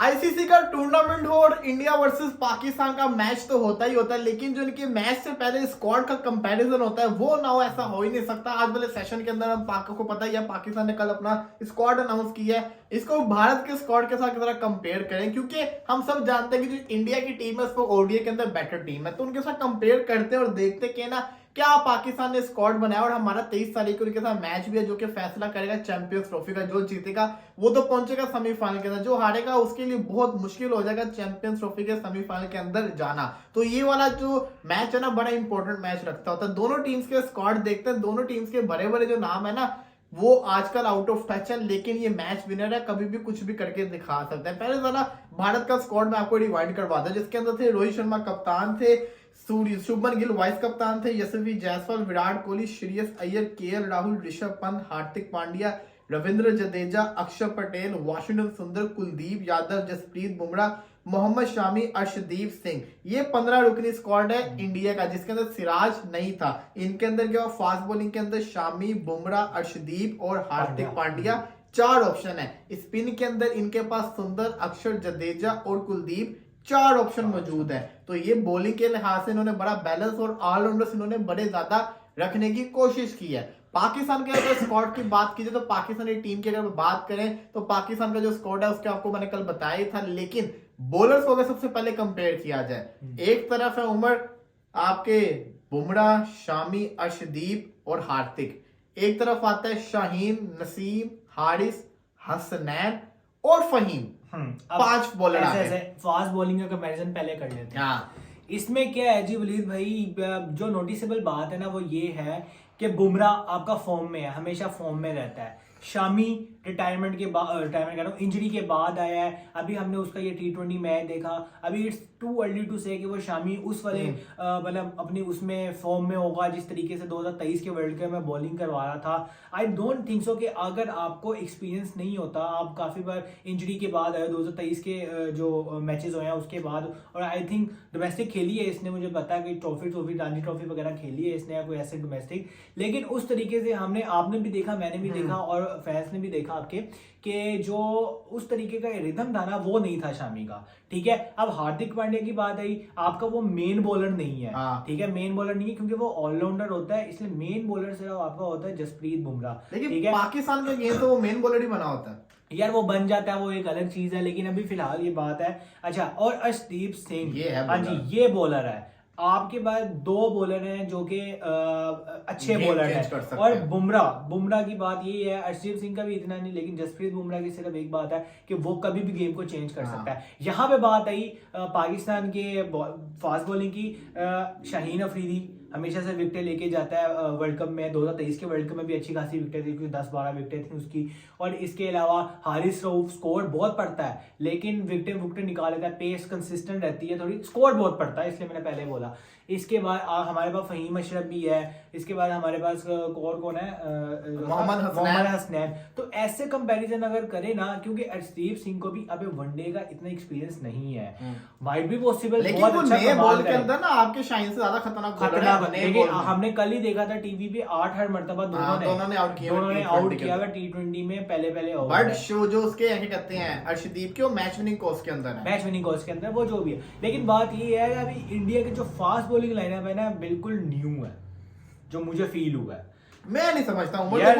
ICC का tournament हो और इंडिया वर्सेस पाकिस्तान का मैच तो होता ही होता है, लेकिन जो इनके मैच से पहले स्क्वाड का कंपैरिजन होता है वो ना हो, ऐसा हो ही नहीं सकता। आज वाले सेशन के अंदर हम पाक को पता ही है, पाकिस्तान ने कल अपना स्क्वाड अनाउंस किया है, इसको भारत के स्क्वाड के साथ किस तरह कंपेयर करें, क्योंकि हम सब जानते हैं कि जो इंडिया की टीम है उसको ओडीआई के अंदर बेटर टीम है, तो उनके साथ कंपेयर करते हैं और देखते कि ना क्या पाकिस्तान ने स्क्वाड बनाया। और हमारा 23 तारीख को उनके साथ मैच भी है जो कि फैसला करेगा चैंपियंस ट्रॉफी का। जो जीतेगा वो तो पहुंचेगा सेमीफाइनल के अंदर, जो हारेगा उसके लिए बहुत मुश्किल हो जाएगा चैंपियंस ट्रॉफी के सेमीफाइनल के अंदर जाना। तो ये वाला जो मैच है ना बड़ा इंपॉर्टेंट मैच रखता होता है। दोनों टीम्स के स्क्वाड देखते हैं, दोनों टीम्स के बड़े बड़े जो नाम है ना वो आजकल आउट ऑफ टच है, लेकिन ये मैच विनर है, कभी भी कुछ भी करके दिखा सकता है। पहले जरा भारत का स्क्वाड में आपको डिवाइड करवा दो, जिसके अंदर थे रोहित शर्मा कप्तान थे, शुभमन गिल वाइस कप्तान थे, यशस्वी जायसवाल, विराट कोहली, श्रेयस अय्यर, केएल राहुल, ऋषभ पंत, हार्दिक पांड्या, रविंद्र जडेजा, अक्षर पटेल, वाशिंगटन सुंदर, कुलदीप यादव, जसप्रीत बुमराह, मोहम्मद शामी, अर्शदीप सिंह। ये 15 रुकनी स्क्वाड है इंडिया का, जिसके अंदर सिराज नहीं था। इनके अंदर क्या फास्ट बॉलिंग के अंदर शामी, बुमराह, अर्शदीप और हार्दिक पांड्या 4 ऑप्शन है। स्पिन के अंदर इनके पास सुंदर, अक्षर, जडेजा और कुलदीप 4 ऑप्शन मौजूद है। तो ये बॉलिंग के लिहाज से इन्होंने बड़ा बैलेंस और ऑलराउंडर्स इन्होंने बड़े ज्यादा रखने की कोशिश की है। पाकिस्तान के अगर स्क्वाड की बात कीजिए तो पाकिस्तानी टीम की अगर बात करें तो पाकिस्तान का जो स्क्वाड है उसके आपको मैंने कल बताया ही था, लेकिन बॉलर्स को अगर सबसे पहले कंपेयर किया जाए, एक तरफ है उमर आपके बुमराह, शामी, अर्शदीप और हार्दिक, एक तरफ आता है शाहीन, नसीम, हारिस, हसनैन और फहीम। 5 बॉलर ऐसे फास्ट बॉलिंग का कंपैरिजन पहले कर लेते हैं। हाँ, इसमें क्या है जी वलीद भाई, जो नोटिसेबल बात है ना वो ये है कि बुमराह आपका फॉर्म में है, हमेशा फॉर्म में रहता है। शामी रिटायरमेंट के बाद, रिटायरमेंट कह रहा हूँ, इंजरी के बाद आया है। अभी हमने उसका ये T20 मैच देखा, अभी इट्स टू अर्ली टू से कि वो शामी उस वाले मतलब अपनी उसमें फॉर्म में होगा जिस तरीके से 2023 के वर्ल्ड कप में बॉलिंग करवा रहा था। आई डोंट थिंक सो कि अगर आपको एक्सपीरियंस नहीं होता, आप काफी बार इंजरी के बाद आए 2023 के जो मैचेस हुए हैं उसके बाद, और आई थिंक डोमेस्टिक खेली है इसने, मुझे पता है कि ट्रॉफी रणजी ट्रॉफी वगैरह खेली है इसने या कोई ऐसे डोमेस्टिक, लेकिन उस तरीके से आपने भी देखा, मैंने भी देखा और फैंस ने भी देखा आपके कि जो उस तरीके का रिदम था ना वो नहीं था शामी का। ठीक है, अब हार्दिक पांड्या की बात आई, आपका वो मेन बॉलर नहीं है। ठीक है, मेन बॉलर नहीं है क्योंकि वो ऑलराउंडर होता है, इसलिए मेन बॉलर सिर्फ आपका होता है जसप्रीत बुमराह। लेकिन पाकिस्तान में गेम तो वो मेन बॉलर ही बना होता है यार, वो बन जाता है, वो एक अलग चीज है, लेकिन अभी फिलहाल ये बात है। अच्छा, और अर्शदीप सिंह, हाँ जी ये बॉलर है आपके पास। 2 बॉलर हैं जो कि अच्छे बॉलर हैं, और बुमराह की बात यही है, अर्शदीप सिंह का भी इतना नहीं, लेकिन जसप्रीत बुमराह की सिर्फ एक बात है कि वो कभी भी गेम को चेंज कर सकता है। यहाँ पे बात आई पाकिस्तान के फास्ट बॉलिंग की, शाहीन अफरीदी हमेशा से विकेट लेके जाता है वर्ल्ड कप में, 2023 के वर्ल्ड कप में भी अच्छी खासी विकेट थी, 10-12 विकेट थी उसकी। और इसके अलावा हारिस रऊफ स्कोर बहुत पड़ता है, लेकिन विकेट निकाल लेता है, पेस कंसिस्टेंट रहती है थोड़ी, स्कोर बहुत पड़ता है, इसलिए मैंने पहले बोला। इसके बाद हमारे पास फहीम अशरफ भी है, इसके बाद हमारे पास और कौन है, मोहम्मद हसनैन। तो ऐसे कंपैरिजन अगर करें ना, क्योंकि अर्शदीप सिंह को भी अभी वनडे का इतना एक्सपीरियंस नहीं है, माइट भी पॉसिबल, लेकिन वो नए बॉल के अंदर ना आपके शाहीन से ज्यादा खतरनाक लेकिन हमने कल ही देखा था टीवी पे 8 मरतबा दोनों ने आउट किया हुआ T20 में पहले बट शो जो उसके क्या कहते हैं अर्शदीप के, वो मैच विनिंग कोर्स के अंदर है, वो जो भी है। लेकिन बात ये है अभी इंडिया के जो फास्ट बॉलिंग लाइनअप है ना बिल्कुल न्यू है, जो मुझे फील हुआ है। मैं नहीं समझता हूं, बुमराह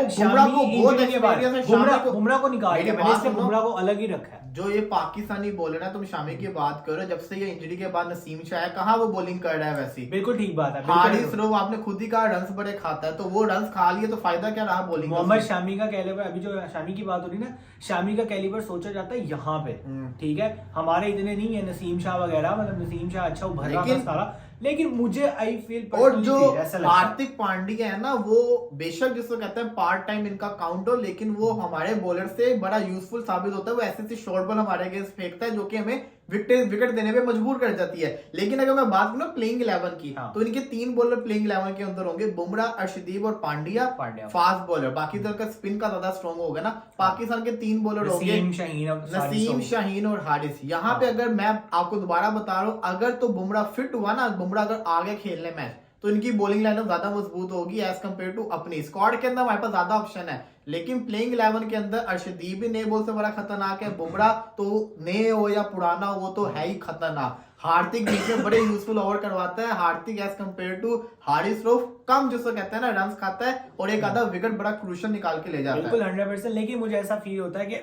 को बहुत एक्सपीरियंस है, बुमराह को निकाल के मैंने इसलिए बुमराह को अलग ही रखा है। जो ये पाकिस्तानी बॉलर है, तुम शामी की बात करो, जब से ये इंजरी के बाद नसीम शाह है, कहां वो बॉलिंग कर रहा है वैसी। बिल्कुल ठीक बात है। हारिस रऊफ आपने खुद ही कहा रन्स बड़े खाता है, तो वो रन्स खा लिए तो फायदा क्या रहा बॉलिंग। मोहम्मद शामी का कैलिबर, अभी जो शामी की बात हो रही ना, शामी का कैलिबर सोचा जाता है यहाँ पे, ठीक है, हमारे इतने नहीं है नसीम शाह वगैरह, मतलब नसीम शाह अच्छा उभर रहा था सारा, लेकिन मुझे आई फील और जो हार्दिक पांड्या है ना, वो बेशक जिसको कहते हैं पार्ट टाइम इनका काउंट हो, लेकिन वो हमारे बॉलर से बड़ा यूजफुल साबित होता है। वो ऐसे शॉर्ट बॉल हमारे अगेंस्ट फेंकता है जो कि हमें विकेट देने पे मजबूर कर जाती है। लेकिन अगर मैं बात करूं प्लेइंग 11 की, तो इनके 3 बॉलर प्लेइंग 11 के अंदर होंगे, बुमराह, अर्शदीप और पांड्या फास्ट बॉलर। बाकी इधर का स्पिन का ज्यादा स्ट्रॉन्ग होगा ना। पाकिस्तान के 3 बॉलर होंगे, नसीम, शाहीन और हारिस। यहाँ पे अगर मैं आपको दोबारा बता रहा हूं, अगर तो बुमराह फिट हुआ ना, बुमराह अगर आगे खेलने मैच, तो इनकी बॉलिंग लाइनअप ज्यादा मजबूत होगी एज कम्पेयर टू अपनी। स्क्वाड के अंदर हमारे पास ज्यादा ऑप्शन है, लेकिन प्लेइंग 11 के अंदर अर्शदीप भी नए बॉल से बड़ा खतरनाक है, बुमराह तो नए हो या पुराना हो वो तो है ही खतरनाक। हार्दिक बीच में बड़े यूजफुल ओवर करवाता है। Hardik as compare to Haris Rauf कम जिसको कहते हैं ना रन खाता है और एक आधा विकेट बड़ा क्रूशियल निकाल के ले जाता है। बिल्कुल 100%। लेकिन मुझे ऐसा फील होता है कि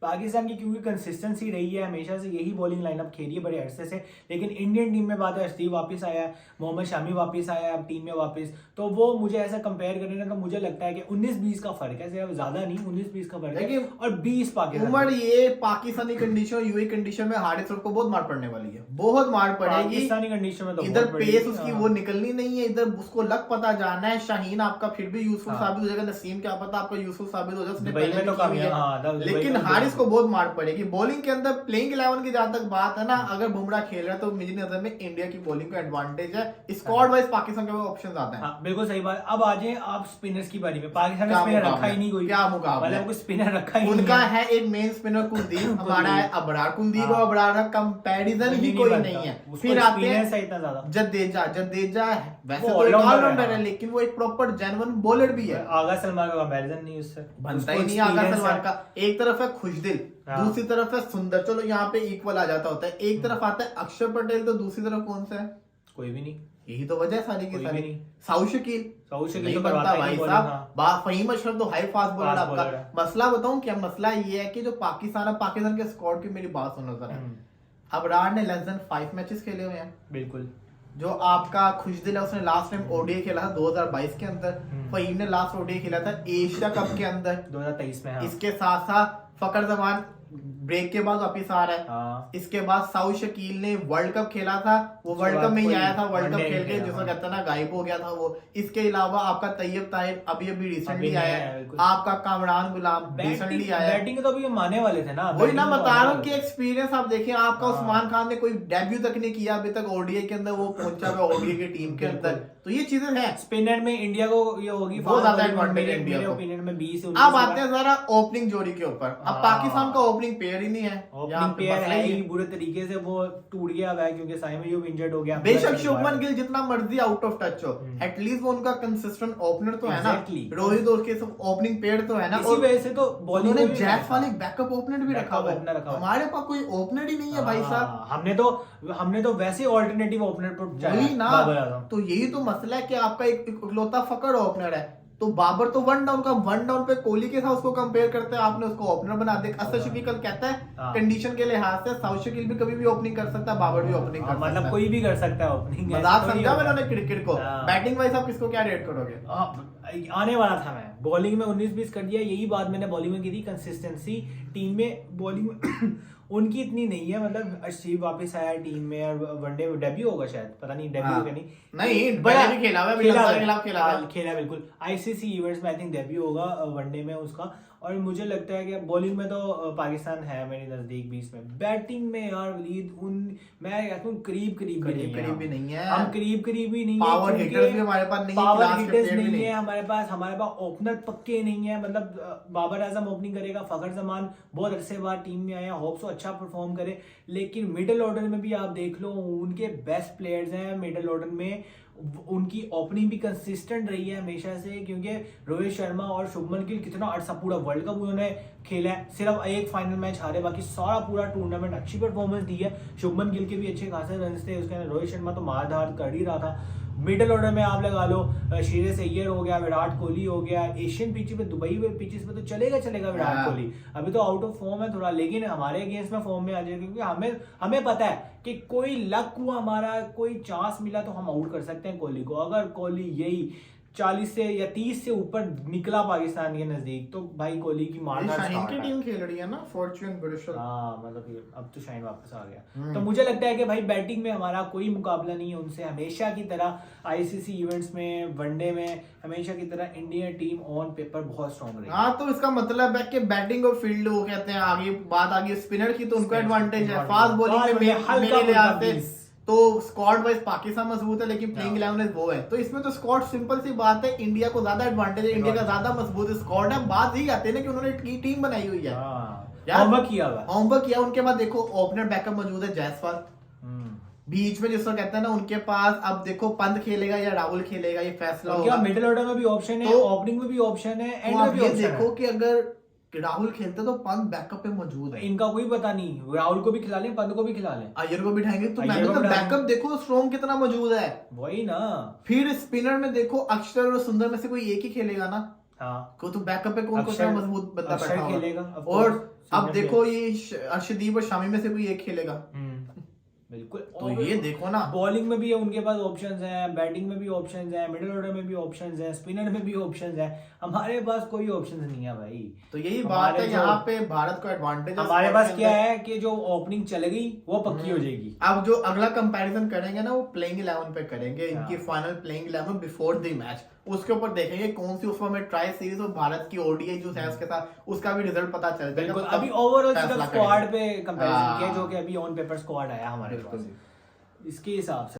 पाकिस्तान की क्योंकि कंसिस्टेंसी रही है हमेशा से यही बॉलिंग लाइनअप खेली है बड़े अरसे से, लेकिन इंडियन टीम में बात है अर्शदीप वापस आया है, मोहम्मद शामी वापस आया है अब टीम में वापस, तो वो मुझे ऐसा कंपेयर करें ना तो मुझे लगता है कि 19-20 का फर्क है, सिर्फ ज्यादा नहीं 19-20 का फर्क है और 20 पाकिस्तान। उमर ये पाकिस्तानी कंडीशन यूएई कंडीशन में हारिस रऊफ को बहुत मार पड़ने वाली है, बहुत मार पड़ेगी पाकिस्तानी कंडीशन में। तो इधर पेस उसकी वो निकलनी नहीं है, इधर उसको लग पता जाना है। शाहीन आपका फिर भी यूजफुल साबित हो जाएगा, नसीम क्या पता आपका यूजफुल साबित हो जाए, उसने पहले भी की है, लेकिन हारिस को बहुत मार पड़ेगी। बॉलिंग के अंदर प्लेइंग 11 की जहां तक बात है ना, अगर बुमराह खेल रहा है तो मेरी नजर में इंडिया की बॉलिंग का एडवांटेज है, स्क्वाड वाइज पाकिस्तान के पास ऑप्शन ज्यादा है। बिल्कुल सही बात। अब आ जाए आप स्पिनर्स की बारी में, पाकिस्तान ने स्पिनर रखा ही नहीं, कोई क्या मुकाबला, कोई स्पिनर रखा ही उनका है एक मेन स्पिनर कुलदीप, हमारा है अबरार। कुलदीप और अबरार का कंपैरिजन ही कोई नहीं है। फिर आते हैं जडेजा वैसे तो ऑलराउंडर है, लेकिन वो एक प्रॉपर जेन्युइन बॉलर भी है। आगा सलमान का कंपैरिजन नहीं उससे बनता ही नहीं आगा सलमान का। एक तरफ है खुशदिल, दूसरी तरफ है सुंदर, चलो यहाँ पे इक्वल आ जाता होता है। एक तरफ आता है अक्षर पटेल, तो दूसरी तरफ कौन सा है? कोई भी नहीं। यही तो वजह सारी की सारी। साउथ शकील तो बनता भाई साहब। फहीम अशरफ तो हाई फास्ट बॉलर आपका। मसला बताऊं क्या मसला ये है कि जो पाकिस्तान के स्क्वाड की मेरी बात सुनो जरा। अबरार ने लेस देन 5 मैचेस खेले हुए हैं। बिल्कुल। जो आपका खुशदिल है उसने लास्ट टाइम ओडीआई खेला था 2022 के अंदर। फहीम ने लास्ट ओडीआई खेला था एशिया कप के अंदर 2023 में। इसके साथ साथ फकर जमान ब्रेक के बाद वापिस आ रहा है। इसके बाद साउथ शकील ने वर्ल्ड कप खेला था, वो वर्ल्ड कप में ही आया था, वर्ल्ड कप खेल के जिसको कहता है ना गायब हो गया था वो। इसके अलावा आपका तैयब ताहिर अभी रिसेंटली आया है, आपका कामरान गुलाम रिसेंटली आया है। बैटिंग तो अभी माने वाले थे ना, वही ना बता रहा हूँ कि एक्सपीरियंस आप देखिए। आपका उस्मान खान ने कोई डेब्यू तक नहीं किया अभी तक ओडीआई के अंदर, वो पहुंचा हुआ ओडीआई की टीम के अंदर, तो ये चीजें हैं। स्पिनर में इंडिया को ये होगी बहुत ज्यादा एडवांटेज इंडिया को। ओपिनियन में 20 से 19। अब आते हैं जरा ओपनिंग जोड़ी के ऊपर। अब पाकिस्तान का ओपनिंग पेयर ही नहीं है, ओपनिंग पेयर है ही बुरे तरीके से वो टूट गया है क्योंकि साइम अयूब इंजर्ड हो गया। बेशक शुभमन गिल जितना मर्जी आउट ऑफ टच हो, एटलीस्ट वो उनका कंसिस्टेंट ओपनर तो है ना। रोहित और के सब ओपनिंग पेयर तो है ना, इसी वजह से तो बॉलिंग में जायसवाल एक बैकअप ओपनर भी रखा हुआ है। हमारे पास कोई ओपनर ही नहीं है भाई साहब। हमने तो वैसे ऑल्टरनेटिव ओपनर पर वही ना, तो यही तो मसला है कि आपका एक इकलौता फकड़ ओपनर है। तो बाबर तो वन डाउन पे कोहली के साथ उसको कंपेयर करते हैं, आपने उसको ओपनर बना दिया। असद शफीक कल कहता है कंडीशन के लिहाज से साउथ शकील भी कभी भी ओपनिंग कर सकता है, बाबर भी ओपनिंग कर सकता है, मतलब कोई भी कर सकता है ओपनिंग। मजाक समझा मैंने क्रिकेट को। बैटिंग वाइज आप किसको क्या रेट करोगे? आने वाला था मैं बॉलिंग में 19-20 कर दिया, यही बात मैंने बॉलिंग में की थी। कंसिस्टेंसी टीम में बॉलिंग में उनकी इतनी नहीं है, मतलब अर्शदीप वापस आया टीम में और वनडे डेब्यू होगा शायद, पता नहीं डेब्यू होगा नहीं बड़ा भी खेला हुआ है, खेला बिल्कुल आईसीसी इवेंट्स में आई थिंक डेब्यू होगा वनडे में उसका। और मुझे लगता है कि बॉलिंग में तो पाकिस्तान है मेरे नजदीक 20 में। बैटिंग में यार वलीद मैं कहता हूँ करीब भी नहीं है, हम करीब ही नहीं है। पावर हिटर्स भी हमारे पास नहीं है, पावर हिटर्स नहीं है हमारे पास ओपनर पक्के नहीं है। मतलब बाबर आजम ओपनिंग करेगा, फखर जमान बहुत अरसे बाद टीम में आया, होप सो अच्छा परफॉर्म करे। लेकिन मिडिल ऑर्डर में भी आप देख लो उनके बेस्ट प्लेयर्स हैं मिडिल ऑर्डर में, उनकी ओपनिंग भी कंसिस्टेंट रही है हमेशा से, क्योंकि रोहित शर्मा और शुभमन गिल कितना अर्सा पूरा वर्ल्ड कप उन्होंने खेला है, सिर्फ एक फाइनल मैच हारे, बाकी सारा पूरा टूर्नामेंट अच्छी परफॉर्मेंस दी है। शुभमन गिल के भी अच्छे खासे रन थे, उसके अंदर रोहित शर्मा तो मार धार कर ही रहा था। मिडिल ऑर्डर में आप लगा लो श्रेयस अय्यर हो गया, विराट कोहली हो गया। एशियन पिच पे दुबई में पिचेस पे तो चलेगा विराट कोहली, अभी तो आउट ऑफ फॉर्म है थोड़ा, लेकिन हमारे अगेंस्ट में फॉर्म में आ जाएगा, क्योंकि हमें पता है कि कोई लक हुआ हमारा, कोई चांस मिला तो हम आउट कर सकते हैं कोहली को। अगर कोहली यही 40 से या 30 से ऊपर निकला पाकिस्तान के नजदीक तो भाई कोहली की मारना शाहीन की टीम खेल रही है ना, फॉर्च्यून ब्रिटिश। हाँ मतलब अब तो शाहीन वापस आ गया। तो मुझे लगता है कि भाई बैटिंग में हमारा कोई मुकाबला नहीं है उनसे। हमेशा की तरह आईसीसी इवेंट्स में, वनडे में हमेशा की तरह इंडियन टीम ऑन पेपर बहुत स्ट्रॉन्ग रही। हाँ तो इसका मतलब है कि बैटिंग और फील्ड वो कहते हैं आगे बात आगे स्पिनर की, तो उनको एडवांटेज है। फास्ट बॉलिंग में मेरे लिहाज तो स्क्वाड वाइज पाकिस्तान मजबूत है, लेकिन प्लेइंग 11 वो है, तो इसमें तो स्क्वाड सिंपल सी बात है, इंडिया को ज्यादा एडवांटेज है, इंडिया का ज्यादा मजबूत स्क्वाड है। बात ही आती है ना कि उन्होंने टीम बनाई हुई है, होमवर्क किया उनके बाद देखो ओपनर बैकअप मौजूद है जायसवाल, बीच में जिसको कहते हैं ना उनके पास अब देखो पंत खेलेगा या राहुल खेलेगा ये फैसला और क्या होगा। मिडिल ऑर्डर में भी ऑप्शन है, तो- ओपनिंग में भी ऑप्शन है, एंड तो में आप भी ये ऑप्शन देखो है। कि अगर राहुल खेलते तो पंत बैकअप पे मौजूद है। इनका कोई पता नहीं, राहुल को भी खिला लें, पंत को भी खिला लें, अय्यर को बिठाएंगे तो अय्यर मैंने को तो बिठाएंगे। बैकअप देखो स्ट्रॉन्ग कितना मौजूद है। वही ना। फिर स्पिनर में देखो अक्षर और सुंदर में से कोई एक ही खेलेगा ना, हाँ, को तो बैकअप पे कौन अक्षर- कौन मजबूत बंदा अक्षर बैठा होगा। खेलेगा, of और course, अब senior देखो ये अर्शदीप और शामी में से कोई एक खेलेगा। बिल्कुल। तो ये देखो ना, बॉलिंग में भी उनके पास ऑप्शंस हैं, बैटिंग में भी ऑप्शंस हैं, मिडिल ऑर्डर में भी ऑप्शंस हैं, स्पिनर में भी ऑप्शंस हैं। हमारे पास कोई ऑप्शंस नहीं है भाई। तो यही बात हमारे है, जो- यहाँ पे भारत को एडवांटेज हमारे पास क्या है कि जो ओपनिंग चले गई वो पक्की हो जाएगी। अब जो अगला कंपैरिजन करेंगे ना वो प्लेइंग 11 पे करेंगे, हाँ। इनकी final playing 11 before the match, उसके ऊपर देखेंगे कौन सी उसमें ट्राई सीरीज और भारत की ओडीआई जो है उसके साथ उसका भी रिजल्ट पता चल जाएगा। बिल्कुल। तो अभी तब ओवरऑल फैसला सिर्फ करेंगे। स्क्वाड पे कंपैरिजन हाँ। किया, जो कि अभी ऑन पेपर स्क्वाड आया हमारे बिल्कुल। पास, इसके हिसाब से।